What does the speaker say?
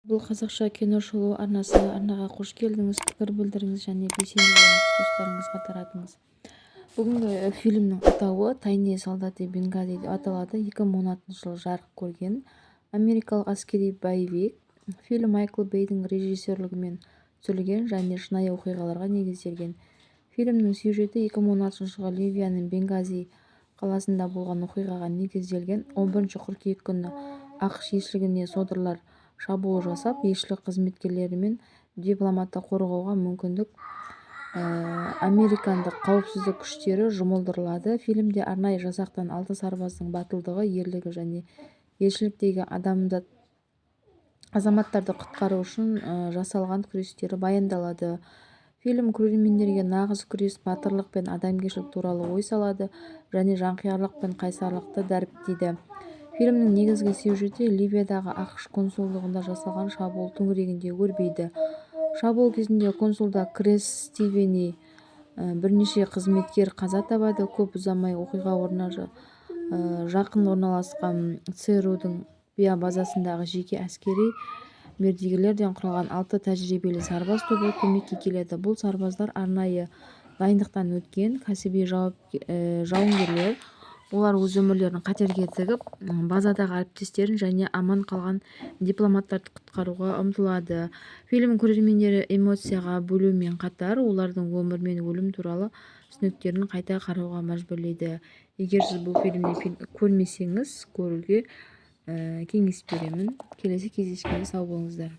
бұл қазақша кино шолу арнасы. Арнаға қош келдіңіз, пікір білдіріңіз және белсенді болыңыз, достарыңызға таратыңыз. Бүгінгі фильмнің атауы «Тайные солдаты Бенгази» деп аталады. 2016 жылы жарық көрген америкалық әскери боевик. Фильм Майкл Бейдің режиссерлігімен түсірілген және шынайы оқиғаларға негізделген. Фильмнің сюжеті 2016 жылғы Ливияның Бенгази қаласында болған оқиғаға негізделген. 11 қыркүйек күні ақш елшілігіне содырлар шабуыл жасап, елшілік қызметкерлері мен дипломатты қорғауға мүмкіндік американдық қауіпсіздік күштері жұмылдырылады. Фильмде арнайы жасақтан 6 сарбаздың батылдығы, ерлігі және елшіліктегі азаматтарды құтқару үшін жасалған күрестері баяндалады. Фильм көрермендерге нағыз күрес, батырлық пен адамгершілік туралы ой салады және жанқиярлық пен қайсарлықты дәріптейді. Фильмнің негізгі сюжеті Ливиядағы ақш консулдығында жасалған шабуыл төңірегінде өрбиді. Шабуыл кезінде консулда Крес Стивени бірнеше қызметкер қаза табады. Көп ұзамай оқиға орнына жақын орналасқан ЦРУ-дің базасындағы жеке әскери мердігерлерден құралған 6 тәжірибелі сарбаз тобы көмекке келеді. Бұл сарбаздар арнайы дайындықтан өткен кәсіби жауынгерлер. Олар өз өмірлерін қатерге тігіп, базадағы әріптестерін және аман қалған дипломаттарды құтқаруға ұмтылады. Фильм көрермендері эмоцияға бөлумен қатар, олардың өмір мен өлім туралы түсініктерін қайта қарауға мәжбүрлейді. Егер сіз бұл фильмді көрмесеңіз, көруге кеңес беремін. Келесі кездескенше сау болыңыздар.